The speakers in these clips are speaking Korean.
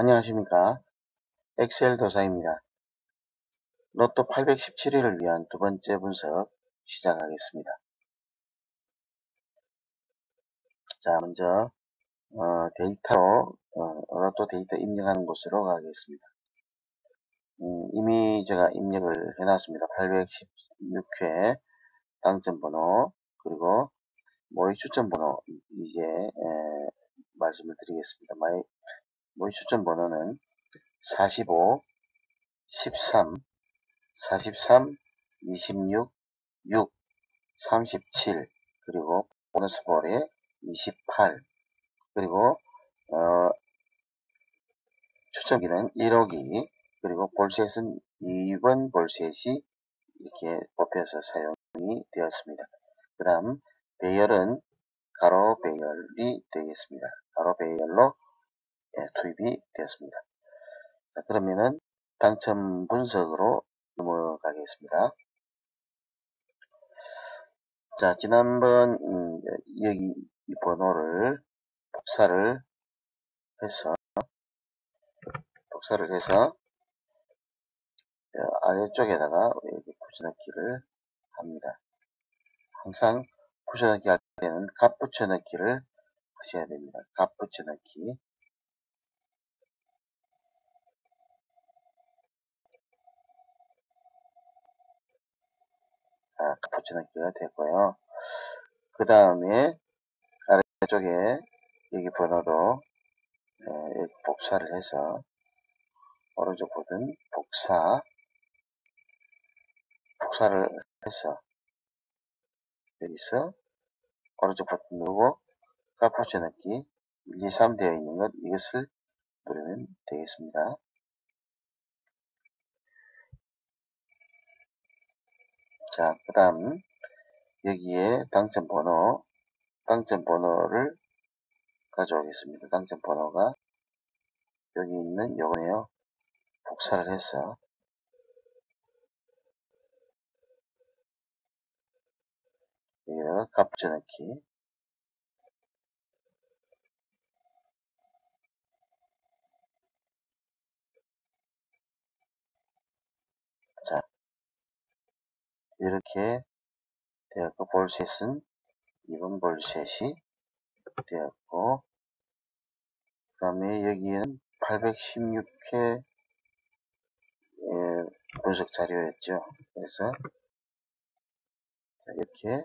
안녕하십니까. 엑셀 도사입니다. 로또 817회를 위한 두 번째 분석 시작하겠습니다. 자, 먼저 데이터로 로또 데이터 입력하는 곳으로 가겠습니다. 이미 제가 입력을 해놨습니다. 816회 당첨번호 그리고 모의 추첨번호 이제 말씀을 드리겠습니다. 모의 추첨번호는 45, 13, 43, 26, 6, 37, 그리고 보너스볼에 28, 그리고 추첨기는 1호기, 그리고 볼셋은 2번 볼셋이 이렇게 뽑혀서 사용이 되었습니다. 그 다음 배열은 가로 배열이 되겠습니다. 가로 배열로 투입이 되었습니다. 자, 그러면은 당첨 분석으로 넘어가겠습니다. 자, 지난번 여기 이 번호를 복사를 해서 아래쪽에다가 이렇게 붙여넣기를 합니다. 항상 붙여넣기 할 때는 값 붙여넣기를 하셔야 됩니다. 값 붙여넣기. 자, 값 붙여넣기가 됐고요. 그 다음에 아래쪽에 여기 번호도 이렇게 복사를 해서 오른쪽 버튼 복사를 해서 여기서 오른쪽 버튼 누르고 값 붙여넣기 1, 2, 3 되어 있는 것 이것을 누르면 되겠습니다. 자, 그 다음 여기에 당첨번호를 가져오겠습니다. 당첨번호가 여기 있는 요거네요. 복사를 해서 여기다가 값 붙여넣기. 자, 이렇게 되었고 볼셋은 2번 볼셋이 되었고 그 다음에 여기에는 816회 분석 자료였죠. 그래서 이렇게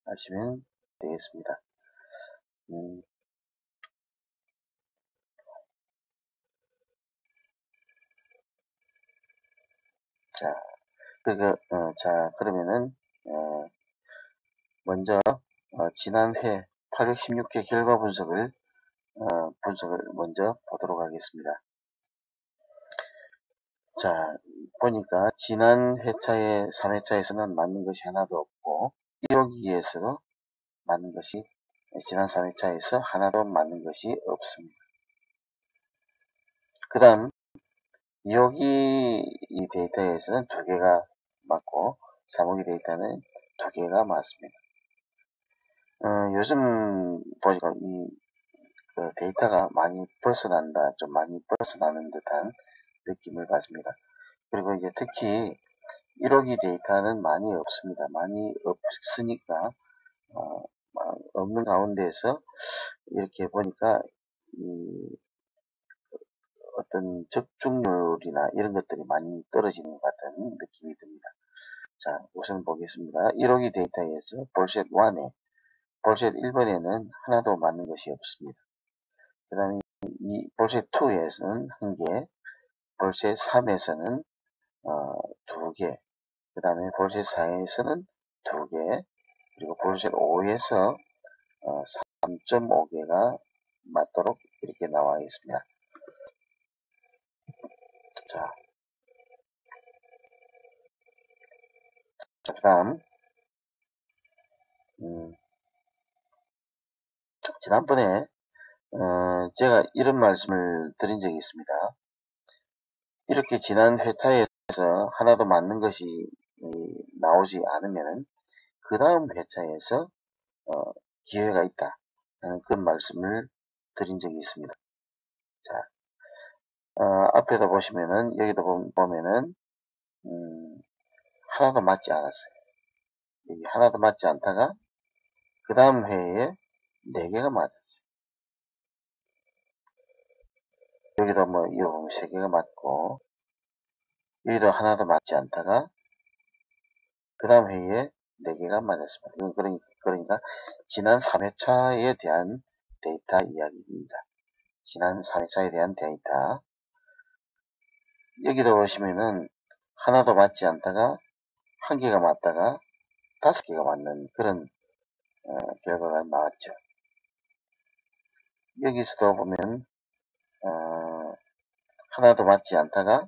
하시면 되겠습니다. 자, 자, 그러면은 먼저 지난 회 816회 결과 분석을 먼저 보도록 하겠습니다. 자, 보니까 지난 회차에 3회차에서는 맞는 것이 하나도 없고 1호기에서 맞는 것이 지난 3회차에서 하나도 맞는 것이 없습니다. 그 다음 2호기 이 데이터에서는 2개가 맞고 3호기 데이터는 2개가 맞습니다. 요즘 보니까 데이터가 많이 벗어난다, 좀 많이 벗어나는 듯한 느낌을 받습니다. 그리고 이제 특히 1호기 데이터는 많이 없습니다. 많이 없으니까 없는 가운데에서 이렇게 보니까 어떤 적중률이나 이런 것들이 많이 떨어지는 것 같은 느낌이 듭니다. 자, 우선 보겠습니다. 1호기 데이터에서 볼셋 1에 볼셋 1번에는 하나도 맞는 것이 없습니다. 그 다음에 이 볼셋 2에서는 1개, 볼셋 3에서는 2개, 그 다음에 볼셋 4에서는 2개, 그리고 볼셋 5에서 3.5개가 맞도록 이렇게 나와 있습니다. 자, 그 다음 지난번에 제가 이런 말씀을 드린 적이 있습니다. 이렇게 지난 회차에서 하나도 맞는 것이 나오지 않으면 그 다음 회차에서 기회가 있다 하는 그런 말씀을 드린 적이 있습니다. 자, 앞에도 보시면은, 여기도 보면은, 하나도 맞지 않았어요. 여기 하나도 맞지 않다가, 그 다음 회에 4개가 맞았어요. 여기도 뭐, 이거 보면 3개가 맞고, 여기도 하나도 맞지 않다가, 그 다음 회에 4개가 맞았습니다. 이건 그러니까, 지난 3회차에 대한 데이터 이야기입니다. 지난 3회차에 대한 데이터. 여기도 보시면은, 하나도 맞지 않다가, 1개가 맞다가, 5개가 맞는 그런, 결과가 나왔죠. 여기서도 보면, 하나도 맞지 않다가,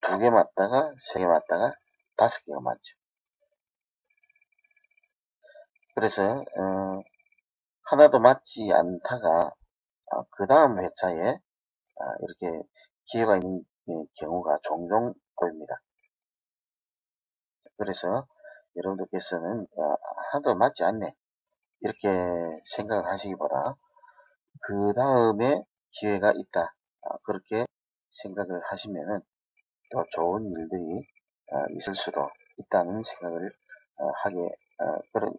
2개 맞다가, 3개 맞다가, 5개가 맞죠. 그래서, 하나도 맞지 않다가, 그 다음 회차에, 이렇게 기회가 있는 경우가 종종 보입니다. 그래서 여러분들께서는 하나도 맞지 않네 이렇게 생각을 하시기보다 그 다음에 기회가 있다 그렇게 생각을 하시면은 더 좋은 일들이 있을 수도 있다는 생각을 하게 그런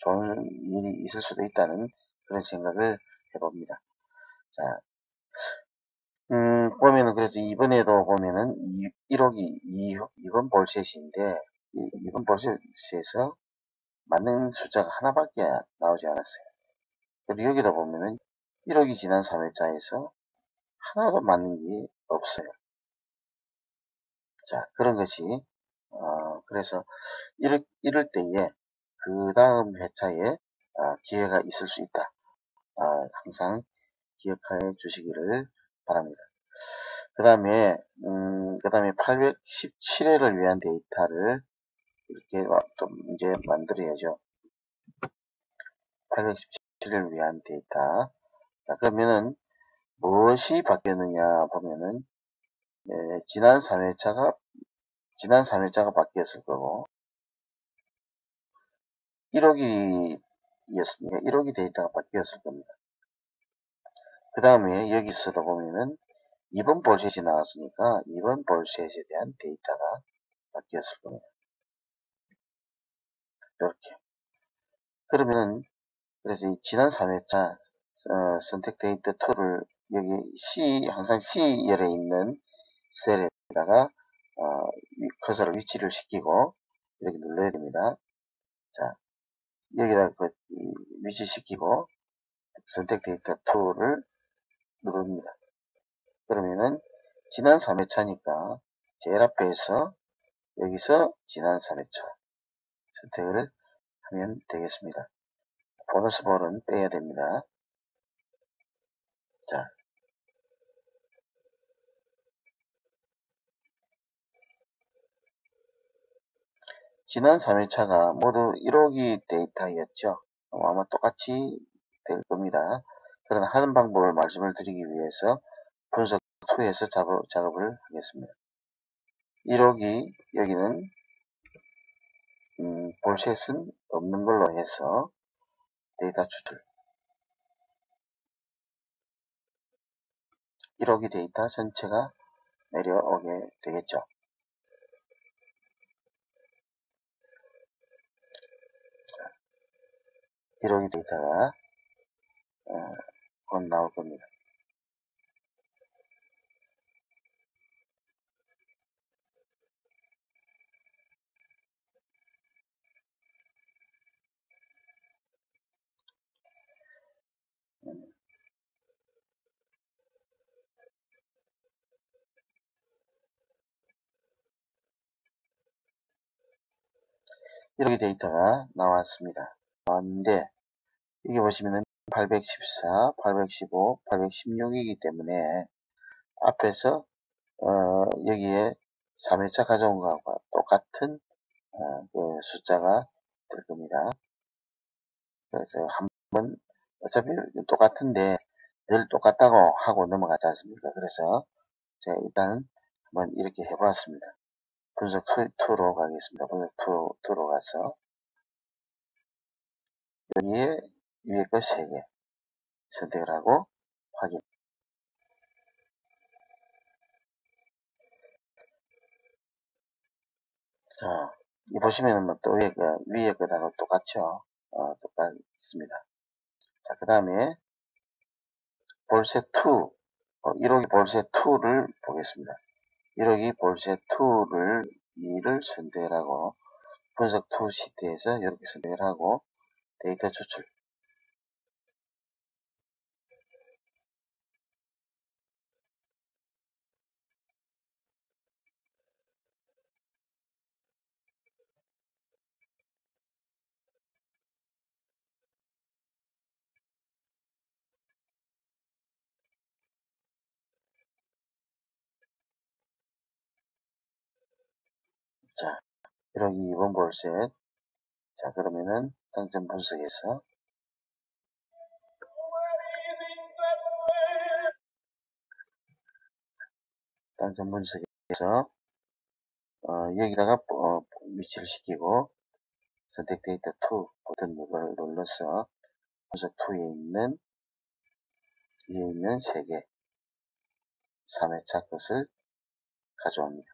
좋은 일이 있을 수도 있다는 그런 생각을 해봅니다. 자, 보면은, 그래서 이번에도 보면은, 1억이 2번 볼셋인데, 2번 볼셋에서 맞는 숫자가 하나밖에 나오지 않았어요. 그리고 여기다 보면은, 1억이 지난 3회차에서 하나도 맞는 게 없어요. 자, 그런 것이, 그래서, 이럴 때에, 그 다음 회차에, 기회가 있을 수 있다. 항상 기억해 주시기를 바랍니다. 그 다음에 817회를 위한 데이터를 이렇게 또 이제 만들어야죠. 817회를 위한 데이터. 자, 그러면은 무엇이 바뀌었느냐 보면은 지난 3회차가 바뀌었을 거고 1억이었으니까 1억이 데이터가 바뀌었을 겁니다. 그 다음에 여기서도 보면은 2번 볼셋이 나왔으니까 2번 볼셋에 대한 데이터가 바뀌었을 겁니다. 이렇게. 그러면 그래서 이 지난 3회차 선택 데이터 툴을 여기 항상 C열에 있는 셀에다가 커서를 위치를 시키고 이렇게 눌러야 됩니다. 자, 여기다 위치시키고 선택 데이터 툴을 누릅니다. 그러면은 지난 3회차니까 제일 앞에서 여기서 지난 3회차 선택을 하면 되겠습니다. 보너스 볼은 빼야 됩니다. 자, 지난 3회차가 모두 1호기 데이터였죠. 아마 똑같이 될 겁니다. 그러나 하는 방법을 말씀을 드리기 위해서 분석 2에서 작업을 하겠습니다. 1호기 여기는 볼셋은 없는 걸로 해서 데이터 추출 1호기 데이터 전체가 내려오게 되겠죠. 자, 1호기 데이터가 곧 나올 겁니다. 이렇게 데이터가 나왔습니다. 나왔는데 이게 보시면은 814, 815, 816이기 때문에 앞에서 여기에 3회차 가져온 것과 똑같은 그 숫자가 될 겁니다. 그래서 한번 어차피 똑같은데 늘 똑같다고 하고 넘어가지 않습니까? 그래서 제가 일단 한번 이렇게 해보았습니다. 분석 2로 가겠습니다. 분석 2로 가서 여기에 위에 거 3개 선택을 하고 확인. 자, 이 보시면은 뭐 또 위에 거다가 똑같죠. 똑같습니다. 자, 그 다음에 볼셋2, 1호기 볼셋2를 보겠습니다. 1호기 볼셋2를 2를 선택을 하고 분석2 시트에서 이렇게 선택을 하고 데이터 추출. 자, 1호기 2번 볼셋. 자, 그러면은 당점 분석에서 여기다가 위치를 시키고 선택 데이터 2 버튼 눌러서 분석 2에 있는 위에 있는 3개 3회차 것을 가져옵니다.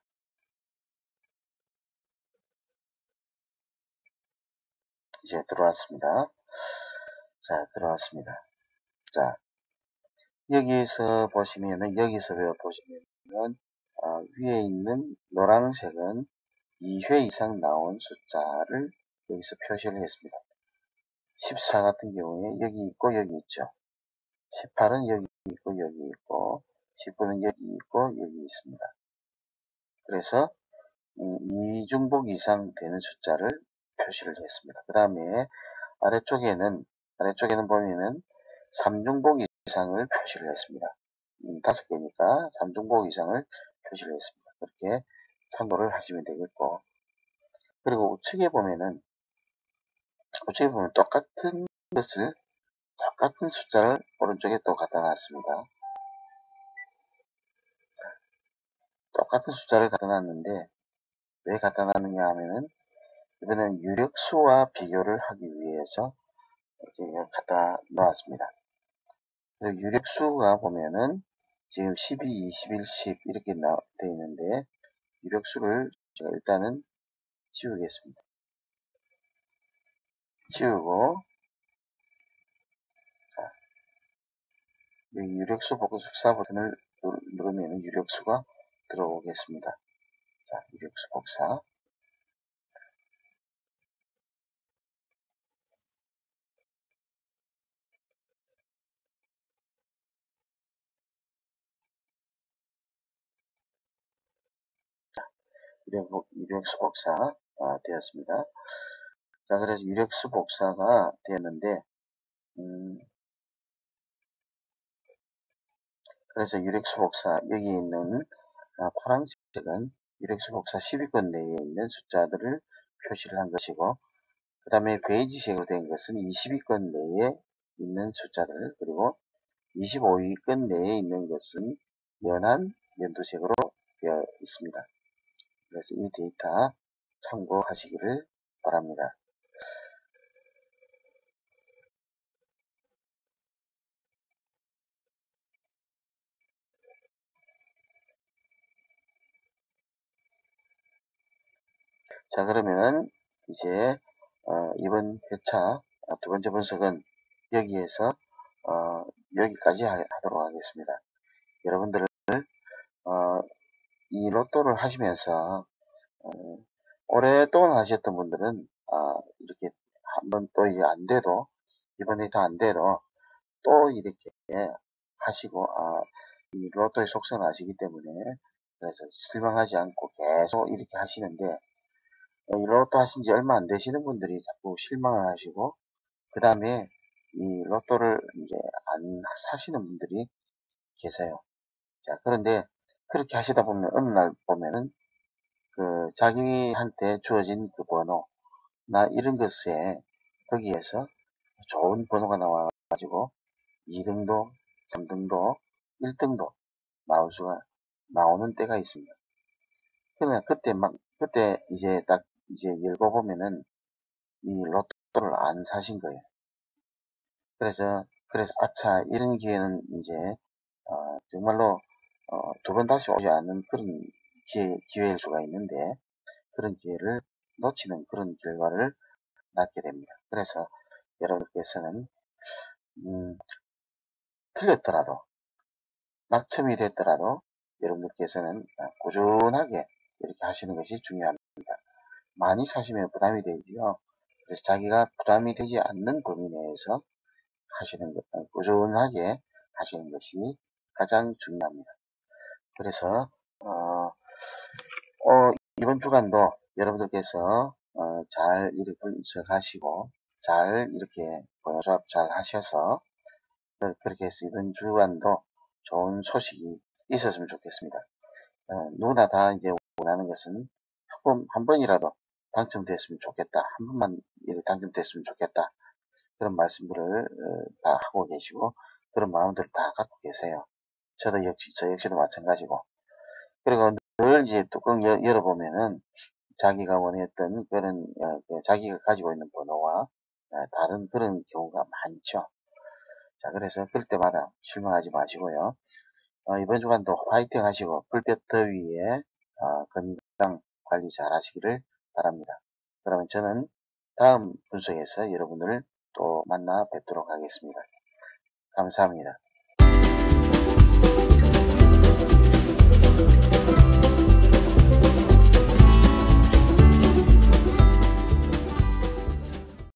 이제 들어왔습니다. 자, 들어왔습니다. 자, 여기서 보시면은 위에 있는 노란색은 2회 이상 나온 숫자를 여기서 표시를 했습니다. 14 같은 경우에 여기 있고 여기 있죠. 18은 여기 있고 여기 있고 19는 여기 있고 여기 있습니다. 그래서 이중복 이상 되는 숫자를 표시를 했습니다. 그 다음에 아래쪽에는 보면은 3중복 이상을 표시를 했습니다. 5개니까 3중복 이상을 표시를 했습니다. 그렇게 참고를 하시면 되겠고, 그리고 우측에 보면 똑같은 숫자를 오른쪽에 또 갖다 놨습니다. 똑같은 숫자를 갖다 놨는데 왜 갖다 놨느냐 하면은 이번에는 유력수와 비교를 하기 위해서 제가 갖다 놓았습니다. 유력수가 보면은 지금 12, 21, 10 이렇게 되어 있는데 유력수를 제가 일단은 지우겠습니다. 지우고 자, 여기 유력수 복사 버튼을 누르면 유력수가 들어오겠습니다. 자, 유력수 복사. 유력수 복사 되었습니다. 자, 그래서 유력수 복사가 되었는데, 그래서 유력수 복사, 여기 있는 파란색은 유력수 복사 10위권 내에 있는 숫자들을 표시를 한 것이고, 그 다음에 베이지색으로 된 것은 20위권 내에 있는 숫자들, 그리고 25위권 내에 있는 것은 연한 연두색으로 되어 있습니다. 그래서 이 데이터 참고하시기를 바랍니다. 자, 그러면 이제 이번 회차 두 번째 분석은 여기에서 여기까지 하도록 하겠습니다. 여러분들 이 로또를 하시면서 오랫동안 하셨던 분들은 이렇게 한번 또 이게 안 돼도 이번 회차 안 돼도 또 이렇게 하시고 이 로또의 속성을 아시기 때문에 그래서 실망하지 않고 계속 이렇게 하시는데 이 로또 하신 지 얼마 안 되시는 분들이 자꾸 실망을 하시고 그 다음에 이 로또를 이제 안 사시는 분들이 계세요. 자, 그런데 그렇게 하시다 보면 어느 날 보면은 그 자기한테 주어진 그 번호나 이런 것에 거기에서 좋은 번호가 나와가지고 2등도, 3등도, 1등도 나오는 때가 있습니다. 그러면 그때 이제 딱 이제 읽어보면은 이 로또를 안 사신 거예요. 그래서 아차, 이런 기회는 이제, 정말로, 두 번 다시 오지 않는 그런 기회일 수가 있는데, 그런 기회를 놓치는 그런 결과를 낳게 됩니다. 그래서 여러분께서는 틀렸더라도 낙첨이 됐더라도 여러분들께서는 꾸준하게 이렇게 하시는 것이 중요합니다. 많이 사시면 부담이 되지요. 그래서 자기가 부담이 되지 않는 범위 내에서 하시는 것, 꾸준하게 하시는 것이 가장 중요합니다. 그래서 이번 주간도 여러분들께서 잘 이렇게 분석하시고 잘 이렇게 번호조합 잘 하셔서 그렇게 해서 이번 주간도 좋은 소식이 있었으면 좋겠습니다. 누구나 다 이제 원하는 것은 한 번이라도 당첨됐으면 좋겠다. 한 번만 당첨됐으면 좋겠다. 그런 말씀들을 다 하고 계시고 그런 마음들을 다 갖고 계세요. 저 역시도 마찬가지고. 그리고 늘 이제 뚜껑 열어보면은 자기가 원했던 그런 자기가 가지고 있는 번호와 다른 그런 경우가 많죠. 자, 그래서 그럴 때마다 실망하지 마시고요. 이번 주간도 화이팅 하시고 불볕 더위에 건강 관리 잘 하시기를 바랍니다. 그러면 저는 다음 분석에서 여러분을 또 만나 뵙도록 하겠습니다. 감사합니다.